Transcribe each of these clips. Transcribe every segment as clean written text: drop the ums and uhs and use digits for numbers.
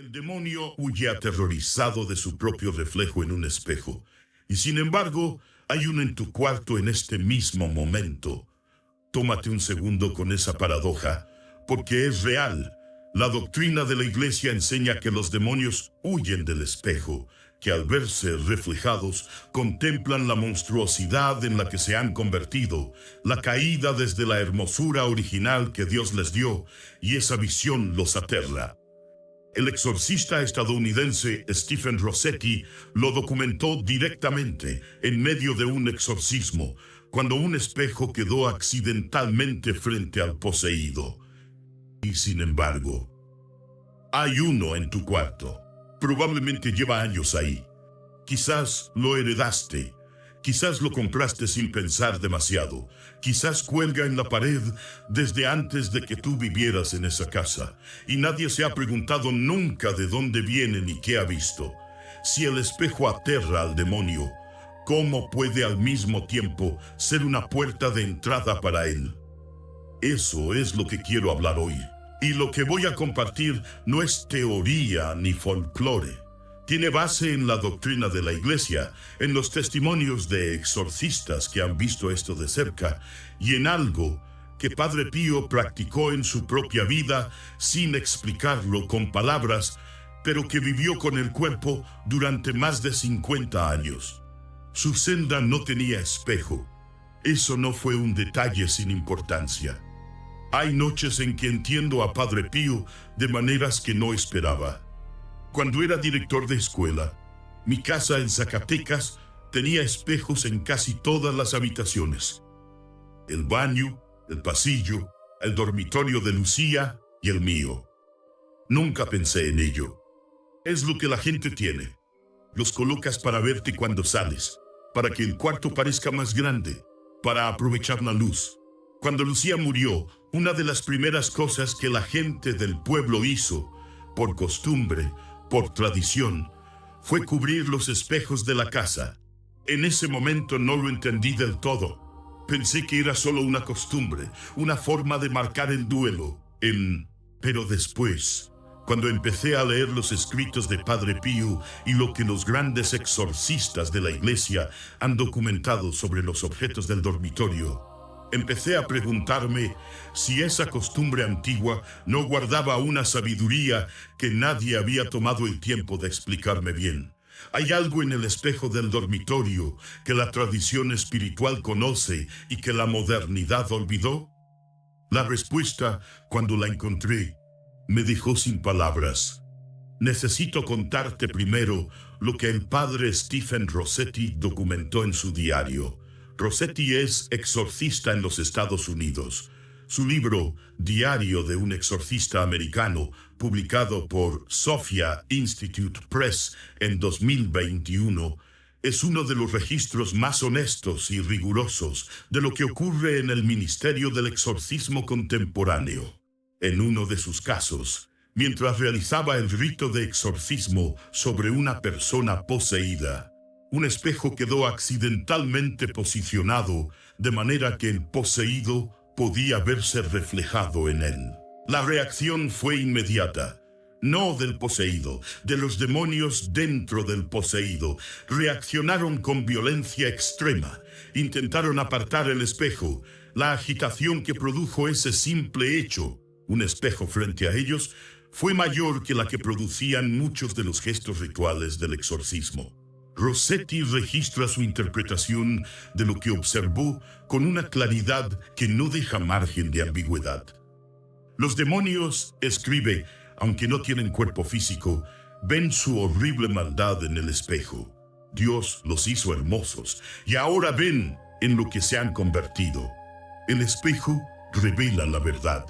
El demonio huye aterrorizado de su propio reflejo en un espejo. Y sin embargo, hay uno en tu cuarto en este mismo momento. Tómate un segundo con esa paradoja, porque es real. La doctrina de la Iglesia enseña que los demonios huyen del espejo, que al verse reflejados contemplan la monstruosidad en la que se han convertido, la caída desde la hermosura original que Dios les dio, y esa visión los aterra. El exorcista estadounidense Stephen Rossetti lo documentó directamente en medio de un exorcismo, cuando un espejo quedó accidentalmente frente al poseído. Y sin embargo, hay uno en tu cuarto. Probablemente lleva años ahí. Quizás lo heredaste. Quizás lo compraste sin pensar demasiado. Quizás cuelga en la pared desde antes de que tú vivieras en esa casa. Y nadie se ha preguntado nunca de dónde viene ni qué ha visto. Si el espejo aterra al demonio, ¿cómo puede al mismo tiempo ser una puerta de entrada para él? Eso es lo que quiero hablar hoy. Y lo que voy a compartir no es teoría ni folclore. Tiene base en la doctrina de la Iglesia, en los testimonios de exorcistas que han visto esto de cerca, y en algo que Padre Pío practicó en su propia vida sin explicarlo con palabras, pero que vivió con el cuerpo durante más de 50 años. Su senda no tenía espejo. Eso no fue un detalle sin importancia. Hay noches en que entiendo a Padre Pío de maneras que no esperaba. Cuando era director de escuela, mi casa en Zacatecas tenía espejos en casi todas las habitaciones. El baño, el pasillo, el dormitorio de Lucía y el mío. Nunca pensé en ello. Es lo que la gente tiene. Los colocas para verte cuando sales, para que el cuarto parezca más grande, para aprovechar la luz. Cuando Lucía murió, una de las primeras cosas que la gente del pueblo hizo, por costumbre, por tradición, fue cubrir los espejos de la casa. En ese momento no lo entendí del todo. Pensé que era solo una costumbre, una forma de marcar el duelo. Pero después, cuando empecé a leer los escritos de Padre Pío y lo que los grandes exorcistas de la Iglesia han documentado sobre los objetos del dormitorio, empecé a preguntarme si esa costumbre antigua no guardaba una sabiduría que nadie había tomado el tiempo de explicarme bien. ¿Hay algo en el espejo del dormitorio que la tradición espiritual conoce y que la modernidad olvidó? La respuesta, cuando la encontré, me dejó sin palabras. Necesito contarte primero lo que el padre Stephen Rossetti documentó en su diario. Rossetti es exorcista en los Estados Unidos. Su libro, Diario de un exorcista americano, publicado por Sophia Institute Press en 2021, es uno de los registros más honestos y rigurosos de lo que ocurre en el ministerio del exorcismo contemporáneo. En uno de sus casos, mientras realizaba el rito de exorcismo sobre una persona poseída, un espejo quedó accidentalmente posicionado de manera que el poseído podía verse reflejado en él. La reacción fue inmediata. No del poseído, de los demonios dentro del poseído. Reaccionaron con violencia extrema. Intentaron apartar el espejo. La agitación que produjo ese simple hecho, un espejo frente a ellos, fue mayor que la que producían muchos de los gestos rituales del exorcismo. Rossetti registra su interpretación de lo que observó con una claridad que no deja margen de ambigüedad. Los demonios, escribe, aunque no tienen cuerpo físico, ven su horrible maldad en el espejo. Dios los hizo hermosos y ahora ven en lo que se han convertido. El espejo revela la verdad.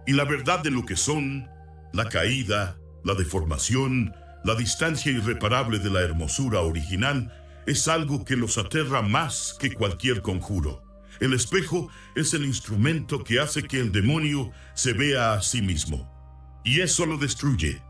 Y la verdad de lo que son, la caída, la deformación, la distancia irreparable de la hermosura original, es algo que los aterra más que cualquier conjuro. El espejo es el instrumento que hace que el demonio se vea a sí mismo. Y eso lo destruye.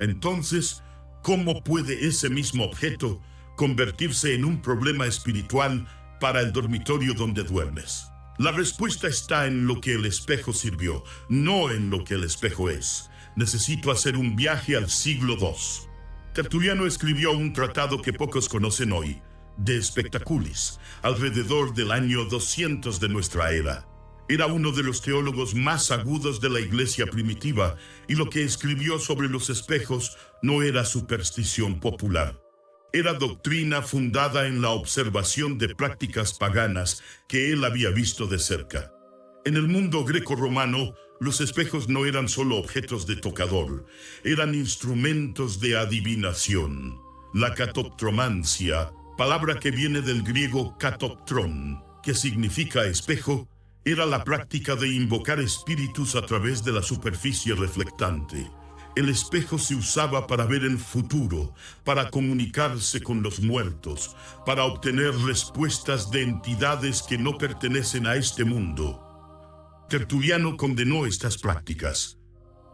Entonces, ¿cómo puede ese mismo objeto convertirse en un problema espiritual para el dormitorio donde duermes? La respuesta está en lo que el espejo sirvió, no en lo que el espejo es. necesito hacer un viaje al siglo II. Tertuliano escribió un tratado que pocos conocen hoy, De Spectaculis, alrededor del año 200 de nuestra era. Era uno de los teólogos más agudos de la iglesia primitiva, y lo que escribió sobre los espejos no era superstición popular. Era doctrina fundada en la observación de prácticas paganas que él había visto de cerca. En el mundo greco-romano, los espejos no eran solo objetos de tocador, eran instrumentos de adivinación. La catoptromancia, palabra que viene del griego katoptron, que significa espejo, era la práctica de invocar espíritus a través de la superficie reflectante. El espejo se usaba para ver el futuro, para comunicarse con los muertos, para obtener respuestas de entidades que no pertenecen a este mundo. Tertuliano condenó estas prácticas,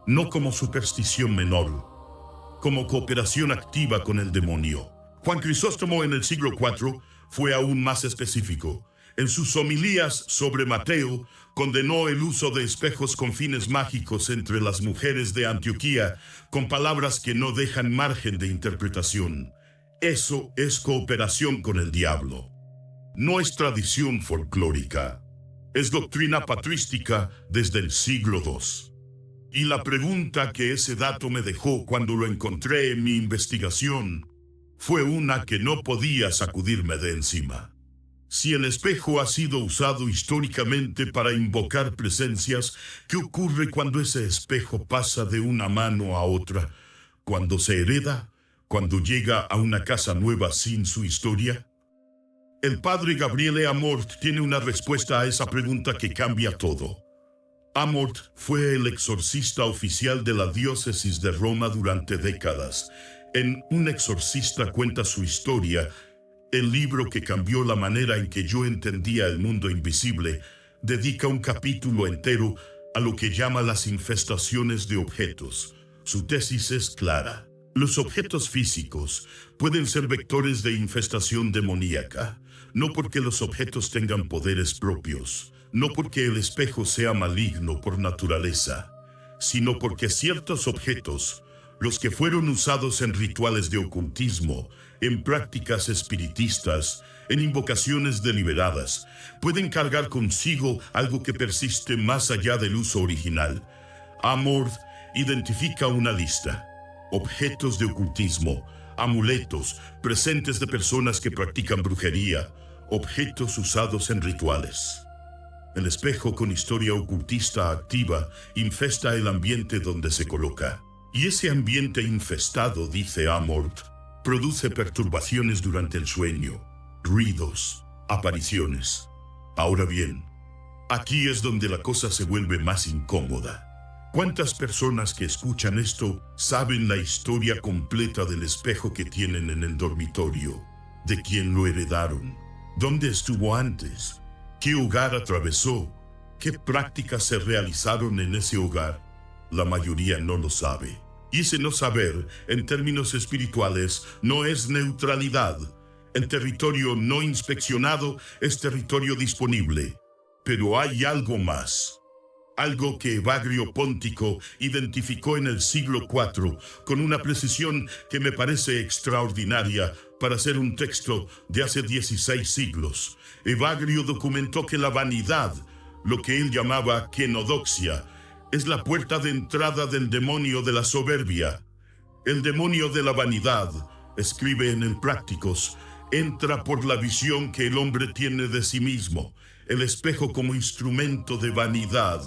no como superstición menor, como cooperación activa con el demonio. Juan Crisóstomo en el siglo IV fue aún más específico. En sus homilías sobre Mateo, condenó el uso de espejos con fines mágicos entre las mujeres de Antioquía, con palabras que no dejan margen de interpretación. Eso es cooperación con el diablo. No es tradición folclórica. Es doctrina patrística desde el siglo II. Y la pregunta que ese dato me dejó cuando lo encontré en mi investigación fue una que no podía sacudirme de encima. Si el espejo ha sido usado históricamente para invocar presencias, ¿qué ocurre cuando ese espejo pasa de una mano a otra? ¿Cuando se hereda? ¿Cuando llega a una casa nueva sin su historia? El padre Gabriele Amort tiene una respuesta a esa pregunta que cambia todo. Amort fue el exorcista oficial de la diócesis de Roma durante décadas. En Un exorcista cuenta su historia, el libro que cambió la manera en que yo entendía el mundo invisible, dedica un capítulo entero a lo que llama las infestaciones de objetos. Su tesis es clara. Los objetos físicos pueden ser vectores de infestación demoníaca, no porque los objetos tengan poderes propios, no porque el espejo sea maligno por naturaleza, sino porque ciertos objetos, los que fueron usados en rituales de ocultismo, en prácticas espiritistas, en invocaciones deliberadas, pueden cargar consigo algo que persiste más allá del uso original. Amort identifica una lista: objetos de ocultismo, amuletos, presentes de personas que practican brujería, objetos usados en rituales. El espejo con historia ocultista activa infesta el ambiente donde se coloca. Y ese ambiente infestado, dice Amort, produce perturbaciones durante el sueño, ruidos, apariciones. Ahora bien, aquí es donde la cosa se vuelve más incómoda. ¿Cuántas personas que escuchan esto saben la historia completa del espejo que tienen en el dormitorio? ¿De quién lo heredaron? ¿Dónde estuvo antes? ¿Qué hogar atravesó? ¿Qué prácticas se realizaron en ese hogar? La mayoría no lo sabe. Y ese no saber, en términos espirituales, no es neutralidad. El territorio no inspeccionado es territorio disponible. Pero hay algo más. Algo que Evagrio Póntico identificó en el siglo IV con una precisión que me parece extraordinaria para ser un texto de hace 16 siglos. Evagrio documentó que la vanidad, lo que él llamaba kenodoxia, es la puerta de entrada del demonio de la soberbia. El demonio de la vanidad, escribe en el Prácticos, entra por la visión que el hombre tiene de sí mismo, el espejo como instrumento de vanidad,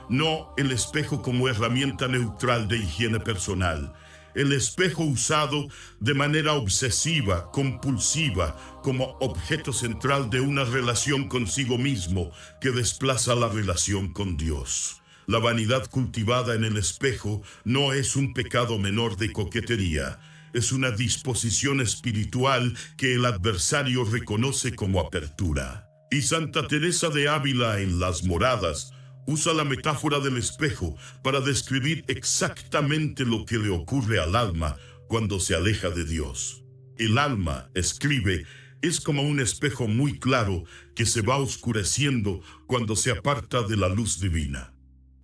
no el espejo como herramienta neutral de higiene personal, el espejo usado de manera obsesiva, compulsiva, como objeto central de una relación consigo mismo que desplaza la relación con Dios. La vanidad cultivada en el espejo no es un pecado menor de coquetería, es una disposición espiritual que el adversario reconoce como apertura. Y Santa Teresa de Ávila en Las Moradas usa la metáfora del espejo para describir exactamente lo que le ocurre al alma cuando se aleja de Dios. El alma, escribe, es como un espejo muy claro que se va oscureciendo cuando se aparta de la luz divina.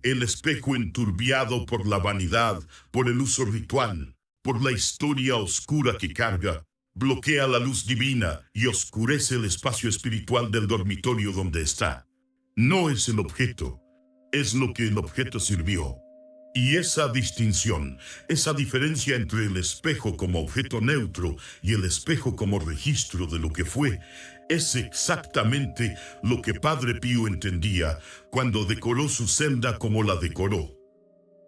El espejo enturbiado por la vanidad, por el uso ritual, por la historia oscura que carga, bloquea la luz divina y oscurece el espacio espiritual del dormitorio donde está. No es el objeto, es lo que el objeto sirvió. Y esa distinción, esa diferencia entre el espejo como objeto neutro y el espejo como registro de lo que fue, es exactamente lo que Padre Pío entendía cuando decoró su celda como la decoró.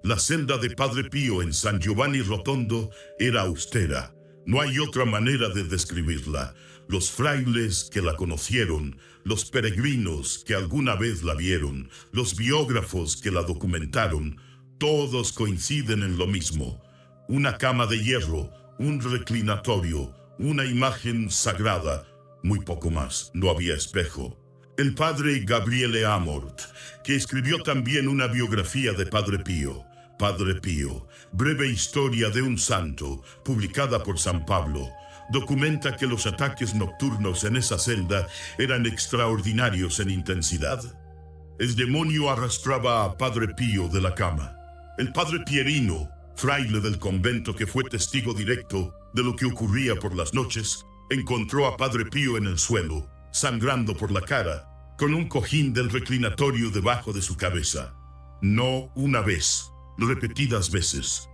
La celda de Padre Pío en San Giovanni Rotondo era austera. No hay otra manera de describirla. Los frailes que la conocieron, los peregrinos que alguna vez la vieron, los biógrafos que la documentaron, todos coinciden en lo mismo. Una cama de hierro, un reclinatorio, una imagen sagrada, muy poco más, no había espejo. El padre Gabriele Amort, que escribió también una biografía de Padre Pío, Padre Pío, breve historia de un santo, publicada por San Pablo, documenta que los ataques nocturnos en esa celda eran extraordinarios en intensidad. El demonio arrastraba a Padre Pío de la cama. El padre Pierino, fraile del convento que fue testigo directo de lo que ocurría por las noches, encontró a Padre Pío en el suelo, sangrando por la cara, con un cojín del reclinatorio debajo de su cabeza. No una vez, repetidas veces.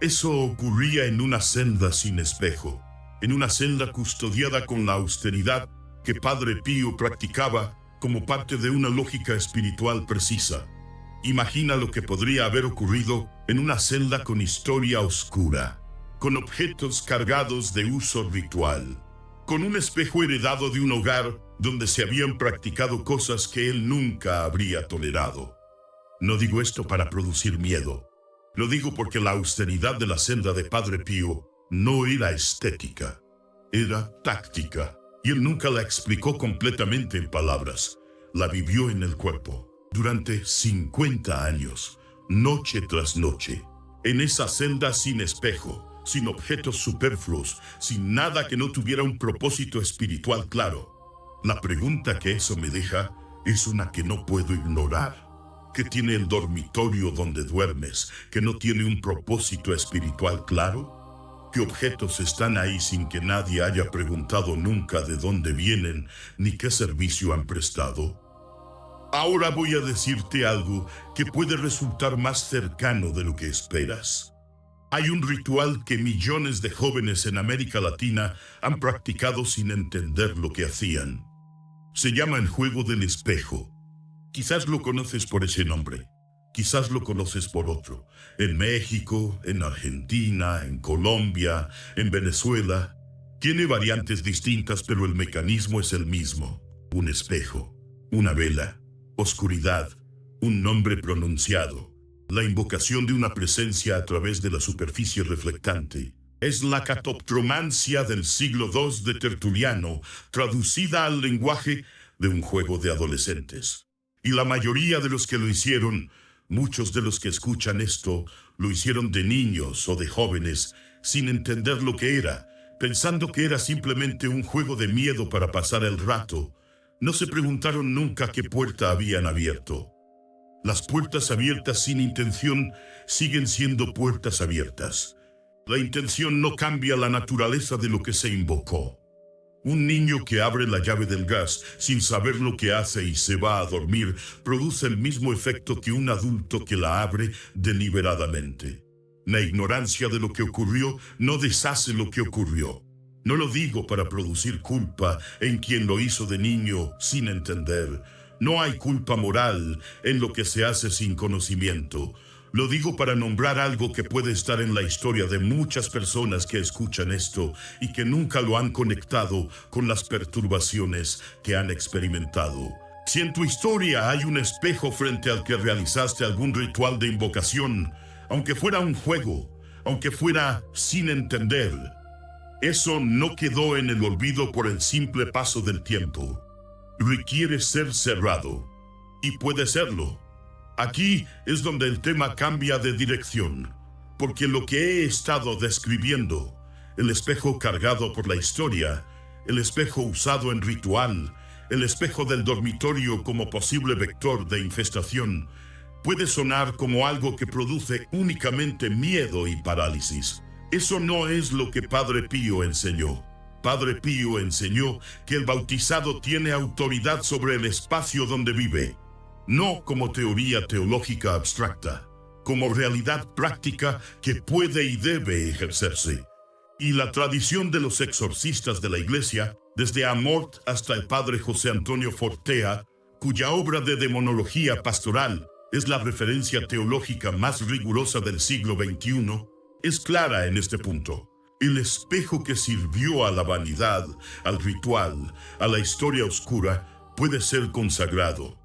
Eso ocurría en una celda sin espejo, en una celda custodiada con la austeridad que Padre Pío practicaba como parte de una lógica espiritual precisa. Imagina lo que podría haber ocurrido en una celda con historia oscura, con objetos cargados de uso ritual, con un espejo heredado de un hogar donde se habían practicado cosas que él nunca habría tolerado. No digo esto para producir miedo. Lo digo porque la austeridad de la celda de Padre Pío no era estética, era táctica, y él nunca la explicó completamente en palabras. La vivió en el cuerpo. Durante 50 años, noche tras noche, en esa celda sin espejo, sin objetos superfluos, sin nada que no tuviera un propósito espiritual claro. La pregunta que eso me deja es una que no puedo ignorar. ¿Qué tiene el dormitorio donde duermes que no tiene un propósito espiritual claro? ¿Qué objetos están ahí sin que nadie haya preguntado nunca de dónde vienen ni qué servicio han prestado? Ahora voy a decirte algo que puede resultar más cercano de lo que esperas. Hay un ritual que millones de jóvenes en América Latina han practicado sin entender lo que hacían. Se llama el juego del espejo. Quizás lo conoces por ese nombre, quizás lo conoces por otro. En México, en Argentina, en Colombia, en Venezuela. Tiene variantes distintas, pero el mecanismo es el mismo. Un espejo, una vela, oscuridad, un nombre pronunciado, la invocación de una presencia a través de la superficie reflectante. Es la catoptromancia del siglo II de Tertuliano, traducida al lenguaje de un juego de adolescentes. Y la mayoría de los que lo hicieron, muchos de los que escuchan esto, lo hicieron de niños o de jóvenes, sin entender lo que era, pensando que era simplemente un juego de miedo para pasar el rato. No se preguntaron nunca qué puerta habían abierto. Las puertas abiertas sin intención siguen siendo puertas abiertas. La intención no cambia la naturaleza de lo que se invocó. Un niño que abre la llave del gas sin saber lo que hace y se va a dormir produce el mismo efecto que un adulto que la abre deliberadamente. La ignorancia de lo que ocurrió no deshace lo que ocurrió. No lo digo para producir culpa en quien lo hizo de niño sin entender. No hay culpa moral en lo que se hace sin conocimiento. Lo digo para nombrar algo que puede estar en la historia de muchas personas que escuchan esto y que nunca lo han conectado con las perturbaciones que han experimentado. Si en tu historia hay un espejo frente al que realizaste algún ritual de invocación, aunque fuera un juego, aunque fuera sin entender, eso no quedó en el olvido por el simple paso del tiempo. Requiere ser cerrado, y puede serlo. Aquí es donde el tema cambia de dirección, porque lo que he estado describiendo, el espejo cargado por la historia, el espejo usado en ritual, el espejo del dormitorio como posible vector de infestación, puede sonar como algo que produce únicamente miedo y parálisis. Eso no es lo que Padre Pío enseñó. Padre Pío enseñó que el bautizado tiene autoridad sobre el espacio donde vive, no como teoría teológica abstracta, como realidad práctica que puede y debe ejercerse. Y la tradición de los exorcistas de la Iglesia, desde Amort hasta el padre José Antonio Fortea, cuya obra de demonología pastoral es la referencia teológica más rigurosa del siglo XXI, es clara en este punto. El espejo que sirvió a la vanidad, al ritual, a la historia oscura, puede ser consagrado,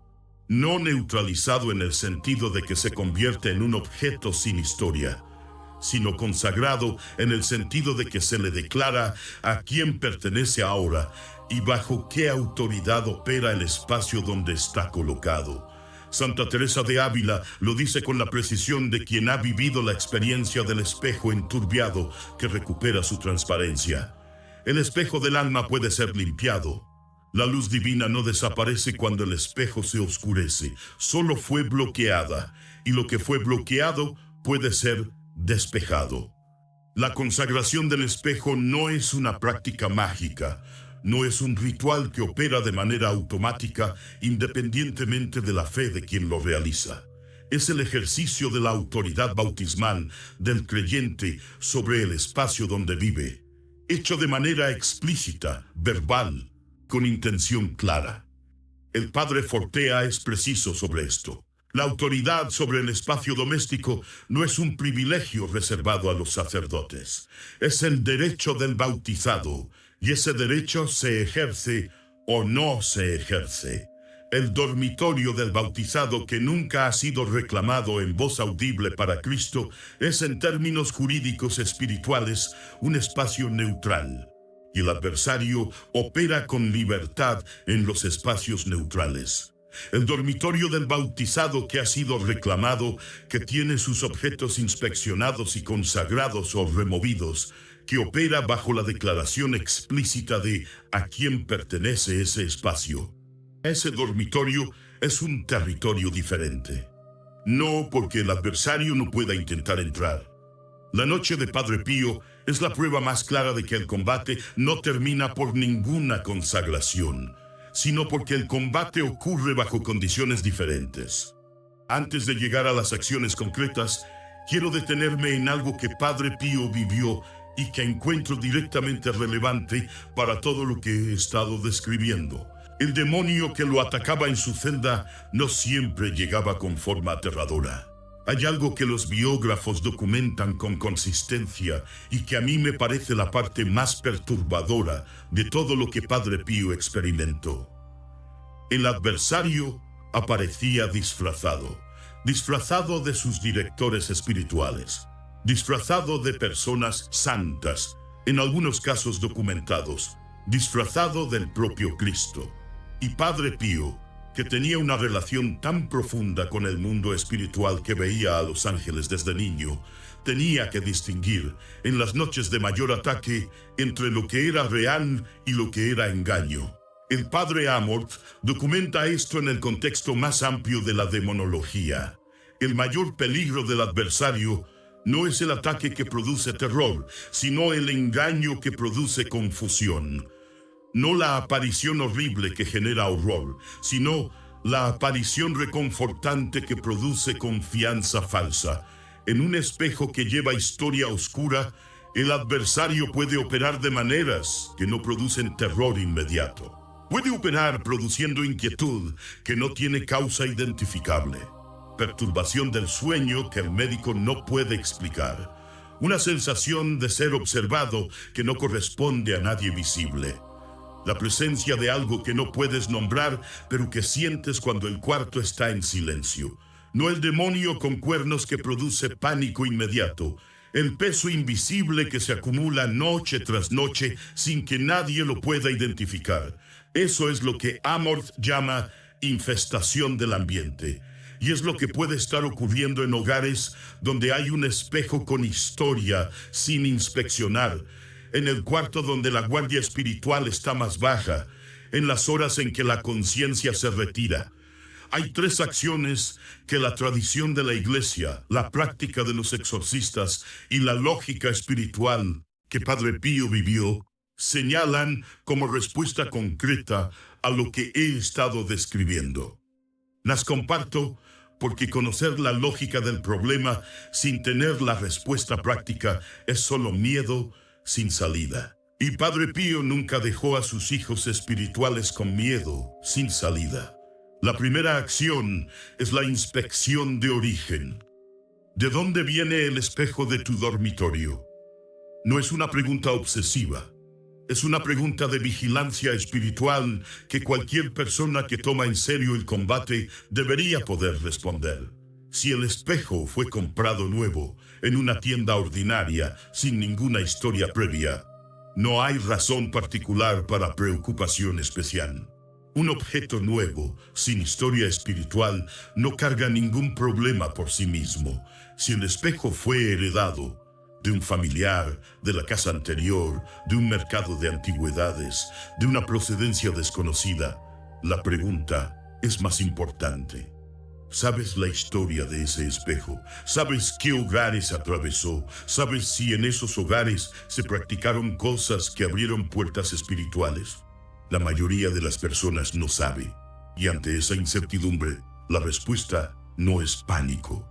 no neutralizado en el sentido de que se convierte en un objeto sin historia, sino consagrado en el sentido de que se le declara a quién pertenece ahora y bajo qué autoridad opera el espacio donde está colocado. Santa Teresa de Ávila lo dice con la precisión de quien ha vivido la experiencia del espejo enturbiado que recupera su transparencia. El espejo del alma puede ser limpiado. La luz divina no desaparece cuando el espejo se oscurece, solo fue bloqueada, y lo que fue bloqueado puede ser despejado. La consagración del espejo no es una práctica mágica, no es un ritual que opera de manera automática independientemente de la fe de quien lo realiza. Es el ejercicio de la autoridad bautismal del creyente sobre el espacio donde vive, hecho de manera explícita, verbal, con intención clara. El padre Fortea es preciso sobre esto. La autoridad sobre el espacio doméstico no es un privilegio reservado a los sacerdotes. Es el derecho del bautizado, y ese derecho se ejerce o no se ejerce. El dormitorio del bautizado, que nunca ha sido reclamado en voz audible para Cristo, es en términos jurídicos espirituales un espacio neutral, y el adversario opera con libertad en los espacios neutrales. El dormitorio del bautizado que ha sido reclamado, que tiene sus objetos inspeccionados y consagrados o removidos, que opera bajo la declaración explícita de a quién pertenece ese espacio. Ese dormitorio es un territorio diferente. No porque el adversario no pueda intentar entrar. La noche de Padre Pío es la prueba más clara de que el combate no termina por ninguna consagración, sino porque el combate ocurre bajo condiciones diferentes. Antes de llegar a las acciones concretas, quiero detenerme en algo que Padre Pío vivió y que encuentro directamente relevante para todo lo que he estado describiendo. El demonio que lo atacaba en su celda no siempre llegaba con forma aterradora. Hay algo que los biógrafos documentan con consistencia y que a mí me parece la parte más perturbadora de todo lo que Padre Pío experimentó. El adversario aparecía disfrazado de sus directores espirituales, disfrazado de personas santas, en algunos casos documentados, disfrazado del propio Cristo. Y Padre Pío, que tenía una relación tan profunda con el mundo espiritual que veía a los ángeles desde niño, tenía que distinguir, en las noches de mayor ataque, entre lo que era real y lo que era engaño. El padre Amort documenta esto en el contexto más amplio de la demonología. El mayor peligro del adversario no es el ataque que produce terror, sino el engaño que produce confusión. No la aparición horrible que genera horror, sino la aparición reconfortante que produce confianza falsa. En un espejo que lleva historia oscura, el adversario puede operar de maneras que no producen terror inmediato. Puede operar produciendo inquietud que no tiene causa identificable, perturbación del sueño que el médico no puede explicar, una sensación de ser observado que no corresponde a nadie visible, la presencia de algo que no puedes nombrar, pero que sientes cuando el cuarto está en silencio. No el demonio con cuernos que produce pánico inmediato, el peso invisible que se acumula noche tras noche sin que nadie lo pueda identificar. Eso es lo que Amort llama infestación del ambiente. Y es lo que puede estar ocurriendo en hogares donde hay un espejo con historia sin inspeccionar, en el cuarto donde la guardia espiritual está más baja, en las horas en que la conciencia se retira. Hay tres acciones que la tradición de la Iglesia, la práctica de los exorcistas y la lógica espiritual que Padre Pío vivió señalan como respuesta concreta a lo que he estado describiendo. Las comparto porque conocer la lógica del problema sin tener la respuesta práctica es solo miedo sin salida. Y Padre Pío nunca dejó a sus hijos espirituales con miedo sin salida. La primera acción es la inspección de origen. ¿De dónde viene el espejo de tu dormitorio? No es una pregunta obsesiva. Es una pregunta de vigilancia espiritual que cualquier persona que toma en serio el combate debería poder responder. Si el espejo fue comprado nuevo en una tienda ordinaria sin ninguna historia previa, no hay razón particular para preocupación especial. Un objeto nuevo, sin historia espiritual, no carga ningún problema por sí mismo. Si el espejo fue heredado de un familiar, de la casa anterior, de un mercado de antigüedades, de una procedencia desconocida, la pregunta es más importante. ¿Sabes la historia de ese espejo? ¿Sabes qué hogares atravesó? ¿Sabes si en esos hogares se practicaron cosas que abrieron puertas espirituales? La mayoría de las personas no sabe, y ante esa incertidumbre, la respuesta no es pánico,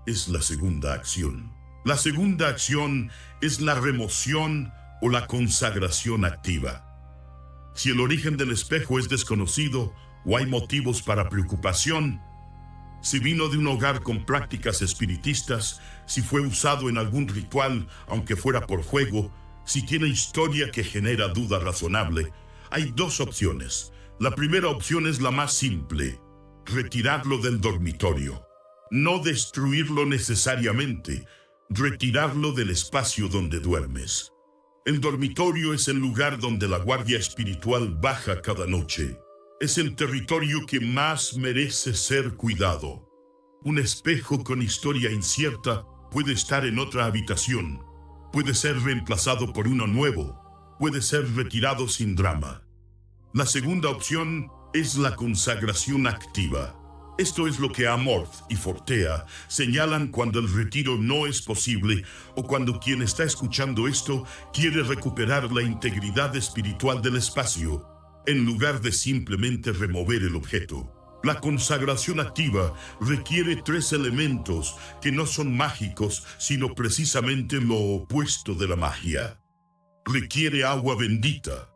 es la segunda acción. La segunda acción es la remoción o la consagración activa. Si el origen del espejo es desconocido o hay motivos para preocupación, si vino de un hogar con prácticas espiritistas, si fue usado en algún ritual, aunque fuera por juego, si tiene historia que genera duda razonable, hay dos opciones. La primera opción es la más simple: retirarlo del dormitorio. No destruirlo necesariamente, retirarlo del espacio donde duermes. El dormitorio es el lugar donde la guardia espiritual baja cada noche. Es el territorio que más merece ser cuidado. Un espejo con historia incierta puede estar en otra habitación. Puede ser reemplazado por uno nuevo. Puede ser retirado sin drama. La segunda opción es la consagración activa. Esto es lo que Amorth y Fortea señalan cuando el retiro no es posible o cuando quien está escuchando esto quiere recuperar la integridad espiritual del espacio, en lugar de simplemente remover el objeto. La consagración activa requiere tres elementos que no son mágicos, sino precisamente lo opuesto de la magia. Requiere agua bendita,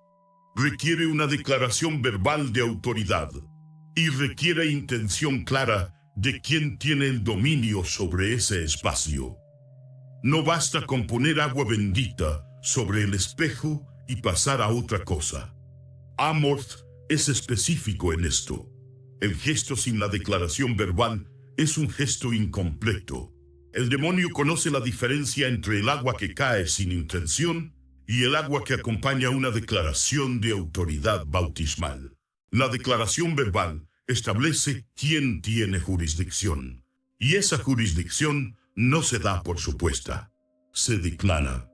requiere una declaración verbal de autoridad y requiere intención clara de quien tiene el dominio sobre ese espacio. No basta con poner agua bendita sobre el espejo y pasar a otra cosa. Amorth es específico en esto. El gesto sin la declaración verbal es un gesto incompleto. El demonio conoce la diferencia entre el agua que cae sin intención y el agua que acompaña una declaración de autoridad bautismal. La declaración verbal establece quién tiene jurisdicción, y esa jurisdicción no se da por supuesta, se declara.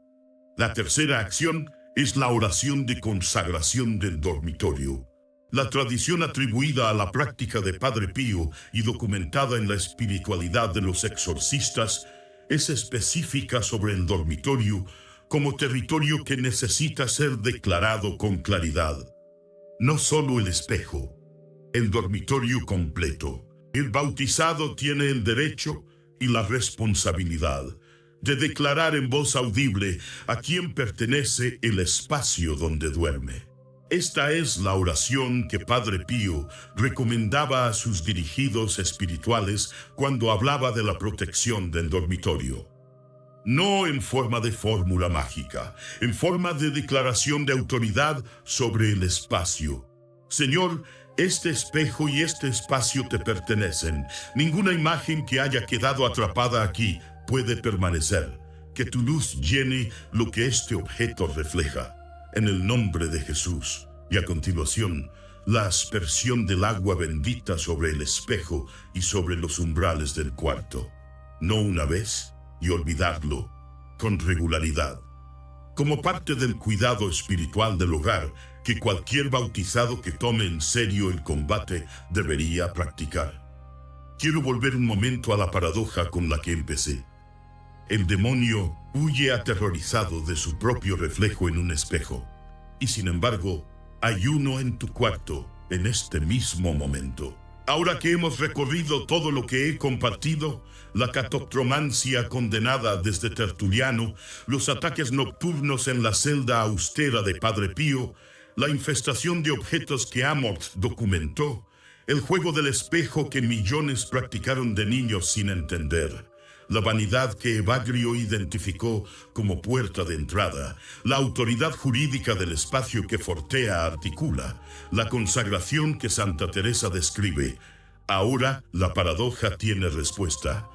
La tercera acción es la oración de consagración del dormitorio. La tradición atribuida a la práctica de Padre Pío y documentada en la espiritualidad de los exorcistas es específica sobre el dormitorio como territorio que necesita ser declarado con claridad. No solo el espejo, el dormitorio completo. El bautizado tiene el derecho y la responsabilidad de declarar en voz audible a quién pertenece el espacio donde duerme. Esta es la oración que Padre Pío recomendaba a sus dirigidos espirituales cuando hablaba de la protección del dormitorio. No en forma de fórmula mágica, en forma de declaración de autoridad sobre el espacio. Señor, este espejo y este espacio te pertenecen. Ninguna imagen que haya quedado atrapada aquí puede permanecer. Que tu luz llene lo que este objeto refleja. En el nombre de Jesús. Y a continuación, la aspersión del agua bendita sobre el espejo y sobre los umbrales del cuarto. No una vez, y olvidarlo con regularidad. Como parte del cuidado espiritual del hogar, que cualquier bautizado que tome en serio el combate debería practicar. Quiero volver un momento a la paradoja con la que empecé. El demonio huye aterrorizado de su propio reflejo en un espejo, y sin embargo, hay uno en tu cuarto en este mismo momento. Ahora que hemos recorrido todo lo que he compartido, la catoptromancia condenada desde Tertuliano, los ataques nocturnos en la celda austera de Padre Pío, la infestación de objetos que Amorth documentó, el juego del espejo que millones practicaron de niños sin entender, la vanidad que Evagrio identificó como puerta de entrada, la autoridad jurídica del espacio que Fortea articula, la consagración que Santa Teresa describe. Ahora la paradoja tiene respuesta.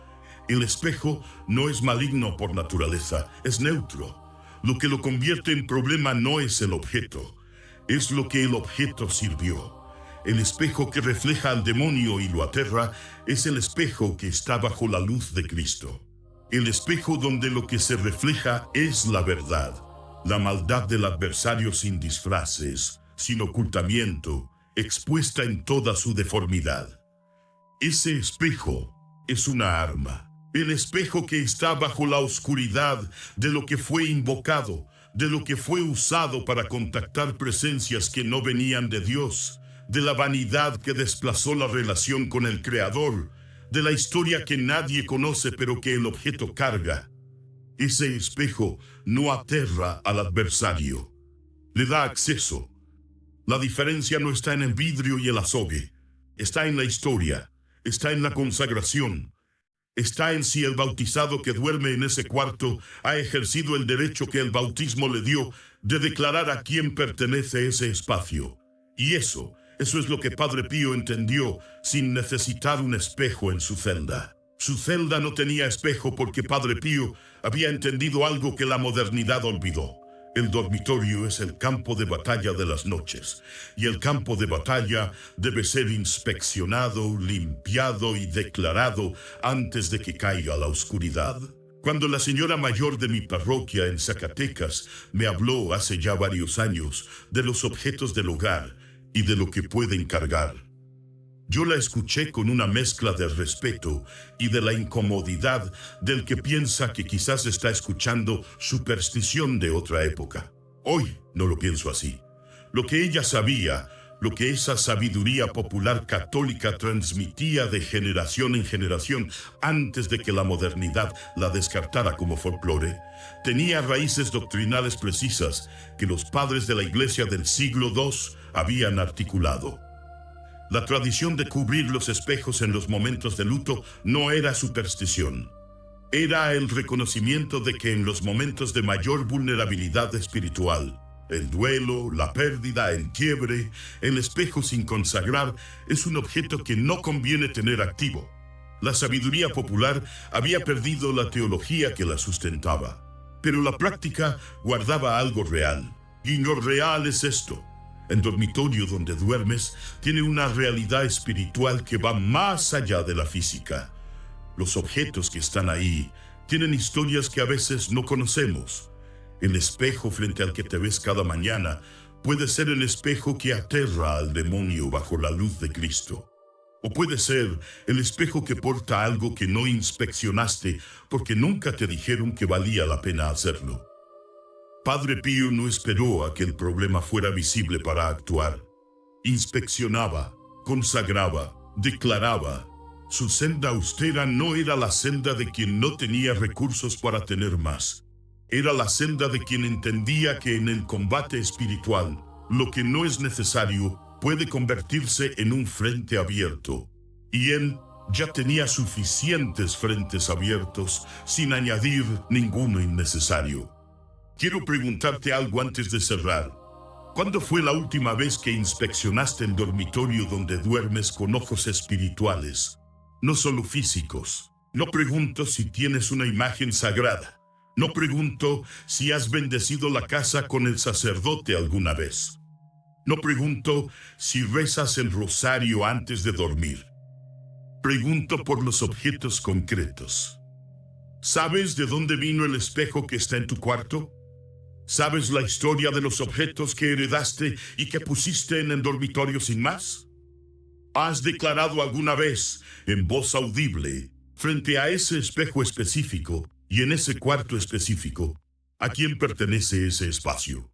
El espejo no es maligno por naturaleza, es neutro. Lo que lo convierte en problema no es el objeto, es lo que el objeto sirvió. El espejo que refleja al demonio y lo aterra es el espejo que está bajo la luz de Cristo. El espejo donde lo que se refleja es la verdad, la maldad del adversario sin disfraces, sin ocultamiento, expuesta en toda su deformidad. Ese espejo es una arma. El espejo que está bajo la oscuridad de lo que fue invocado, de lo que fue usado para contactar presencias que no venían de Dios, de la vanidad que desplazó la relación con el Creador, de la historia que nadie conoce pero que el objeto carga. Ese espejo no aterra al adversario, le da acceso. La diferencia no está en el vidrio y el azogue, está en la historia, está en la consagración, está en si el bautizado que duerme en ese cuarto ha ejercido el derecho que el bautismo le dio de declarar a quién pertenece ese espacio. Y eso es lo que Padre Pío entendió sin necesitar un espejo en su celda. Su celda no tenía espejo porque Padre Pío había entendido algo que la modernidad olvidó. El dormitorio es el campo de batalla de las noches, y el campo de batalla debe ser inspeccionado, limpiado y declarado antes de que caiga la oscuridad. Cuando la señora mayor de mi parroquia en Zacatecas me habló hace ya varios años de los objetos del hogar y de lo que pueden cargar, yo la escuché con una mezcla de respeto y de la incomodidad del que piensa que quizás está escuchando superstición de otra época. Hoy no lo pienso así. Lo que ella sabía, lo que esa sabiduría popular católica transmitía de generación en generación antes de que la modernidad la descartara como folclore, tenía raíces doctrinales precisas que los padres de la Iglesia del siglo II habían articulado. La tradición de cubrir los espejos en los momentos de luto no era superstición. Era el reconocimiento de que en los momentos de mayor vulnerabilidad espiritual, el duelo, la pérdida, el quiebre, el espejo sin consagrar es un objeto que no conviene tener activo. La sabiduría popular había perdido la teología que la sustentaba, pero la práctica guardaba algo real. Y lo real es esto. El dormitorio donde duermes tiene una realidad espiritual que va más allá de la física. Los objetos que están ahí tienen historias que a veces no conocemos. El espejo frente al que te ves cada mañana puede ser el espejo que aterra al demonio bajo la luz de Cristo. O puede ser el espejo que porta algo que no inspeccionaste porque nunca te dijeron que valía la pena hacerlo. Padre Pío no esperó a que el problema fuera visible para actuar. Inspeccionaba, consagraba, declaraba. Su senda austera no era la senda de quien no tenía recursos para tener más. Era la senda de quien entendía que en el combate espiritual, lo que no es necesario puede convertirse en un frente abierto. Y él ya tenía suficientes frentes abiertos sin añadir ninguno innecesario. Quiero preguntarte algo antes de cerrar. ¿Cuándo fue la última vez que inspeccionaste el dormitorio donde duermes con ojos espirituales, no solo físicos? No pregunto si tienes una imagen sagrada. No pregunto si has bendecido la casa con el sacerdote alguna vez. No pregunto si rezas el rosario antes de dormir. Pregunto por los objetos concretos. ¿Sabes de dónde vino el espejo que está en tu cuarto? ¿Sabes la historia de los objetos que heredaste y que pusiste en el dormitorio sin más? ¿Has declarado alguna vez, en voz audible, frente a ese espejo específico y en ese cuarto específico, a quién pertenece ese espacio?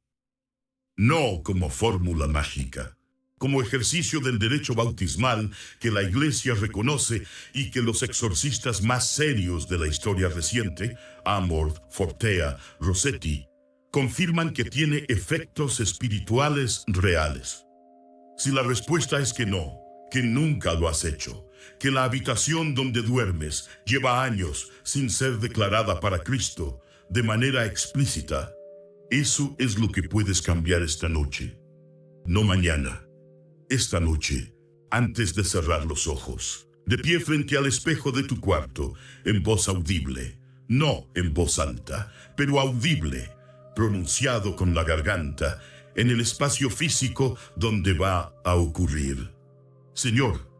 No como fórmula mágica, como ejercicio del derecho bautismal que la Iglesia reconoce y que los exorcistas más serios de la historia reciente, Amorth, Fortea, Rossetti, confirman que tiene efectos espirituales reales. Si la respuesta es que no, que nunca lo has hecho, que la habitación donde duermes lleva años sin ser declarada para Cristo de manera explícita, eso es lo que puedes cambiar esta noche. No mañana, esta noche, antes de cerrar los ojos, de pie frente al espejo de tu cuarto, en voz audible, no en voz alta, pero audible, pronunciado con la garganta, en el espacio físico donde va a ocurrir. Señor,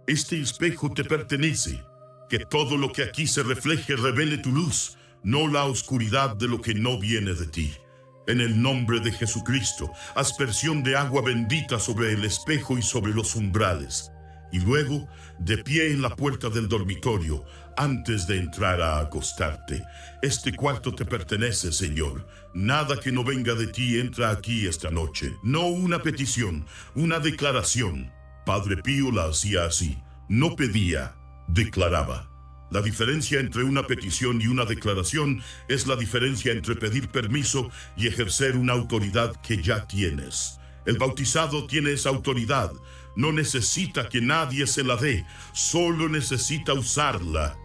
este espejo te pertenece. Que todo lo que aquí se refleje revele tu luz, no la oscuridad de lo que no viene de ti. En el nombre de Jesucristo, aspersión de agua bendita sobre el espejo y sobre los umbrales. Y luego, de pie en la puerta del dormitorio, antes de entrar a acostarte. Este cuarto te pertenece, Señor. Nada que no venga de ti entra aquí esta noche. No una petición, una declaración. Padre Pío la hacía así. No pedía, declaraba. La diferencia entre una petición y una declaración es la diferencia entre pedir permiso y ejercer una autoridad que ya tienes. El bautizado tiene esa autoridad. No necesita que nadie se la dé, solo necesita usarla.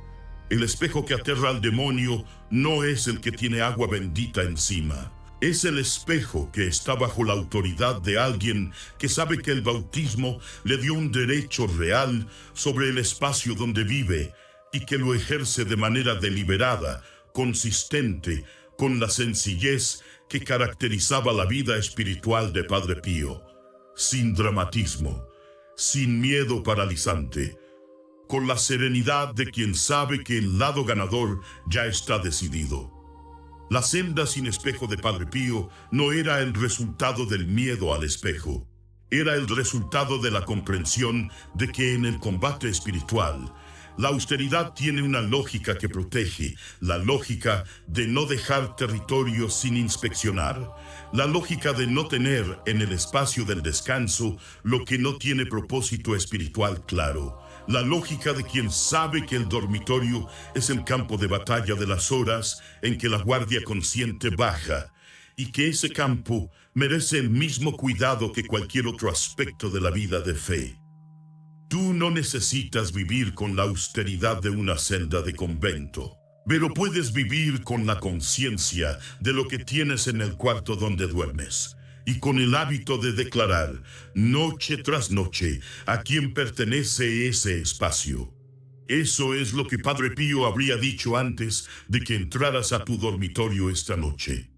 El espejo que aterra al demonio no es el que tiene agua bendita encima. Es el espejo que está bajo la autoridad de alguien que sabe que el bautismo le dio un derecho real sobre el espacio donde vive y que lo ejerce de manera deliberada, consistente, con la sencillez que caracterizaba la vida espiritual de Padre Pío, sin dramatismo, sin miedo paralizante, con la serenidad de quien sabe que el lado ganador ya está decidido. La celda sin espejo de Padre Pío no era el resultado del miedo al espejo, era el resultado de la comprensión de que en el combate espiritual, la austeridad tiene una lógica que protege, la lógica de no dejar territorio sin inspeccionar, la lógica de no tener en el espacio del descanso lo que no tiene propósito espiritual claro, la lógica de quien sabe que el dormitorio es el campo de batalla de las horas en que la guardia consciente baja, y que ese campo merece el mismo cuidado que cualquier otro aspecto de la vida de fe. Tú no necesitas vivir con la austeridad de una celda de convento, pero puedes vivir con la conciencia de lo que tienes en el cuarto donde duermes, y con el hábito de declarar, noche tras noche, a quién pertenece ese espacio. Eso es lo que Padre Pío habría dicho antes de que entraras a tu dormitorio esta noche.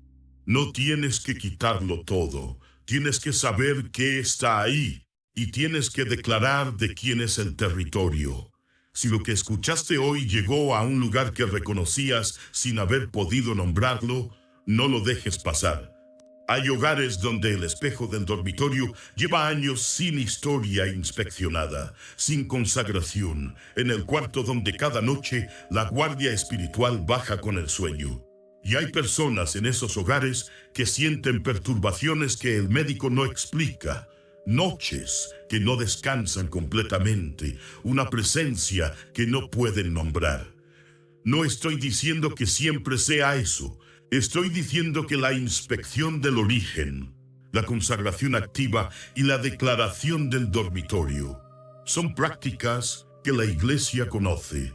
No tienes que quitarlo todo, tienes que saber qué está ahí. Y tienes que declarar de quién es el territorio. Si lo que escuchaste hoy llegó a un lugar que reconocías sin haber podido nombrarlo, no lo dejes pasar. Hay hogares donde el espejo del dormitorio lleva años sin historia inspeccionada, sin consagración, en el cuarto donde cada noche la guardia espiritual baja con el sueño. Y hay personas en esos hogares que sienten perturbaciones que el médico no explica. Noches que no descansan completamente, una presencia que no pueden nombrar. No estoy diciendo que siempre sea eso, estoy diciendo que la inspección del origen, la consagración activa y la declaración del dormitorio son prácticas que la Iglesia conoce,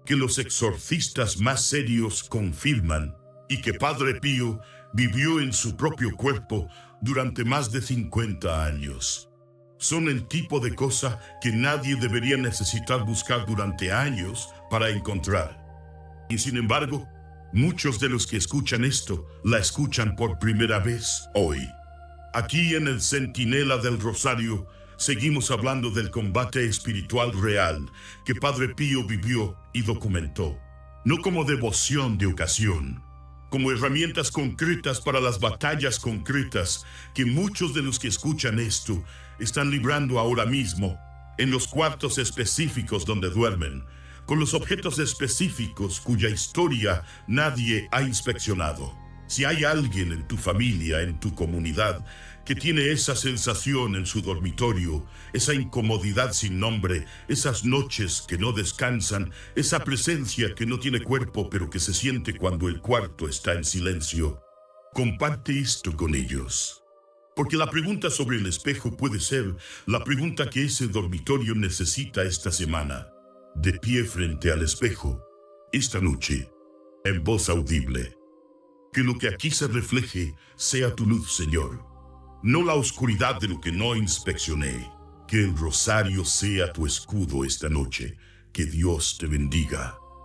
que los exorcistas más serios confirman y que Padre Pío vivió en su propio cuerpo durante más de 50 años. Son el tipo de cosa que nadie debería necesitar buscar durante años para encontrar. Y sin embargo, muchos de los que escuchan esto la escuchan por primera vez hoy. Aquí en el Centinela del Rosario seguimos hablando del combate espiritual real que Padre Pío vivió y documentó, no como devoción de ocasión, como herramientas concretas para las batallas concretas que muchos de los que escuchan esto están librando ahora mismo en los cuartos específicos donde duermen, con los objetos específicos cuya historia nadie ha inspeccionado. Si hay alguien en tu familia, en tu comunidad, que tiene esa sensación en su dormitorio, esa incomodidad sin nombre, esas noches que no descansan, esa presencia que no tiene cuerpo pero que se siente cuando el cuarto está en silencio, comparte esto con ellos. Porque la pregunta sobre el espejo puede ser la pregunta que ese dormitorio necesita esta semana, de pie frente al espejo, esta noche, en voz audible. Que lo que aquí se refleje sea tu luz, Señor, no la oscuridad de lo que no inspeccioné. Que el rosario sea tu escudo esta noche. Que Dios te bendiga.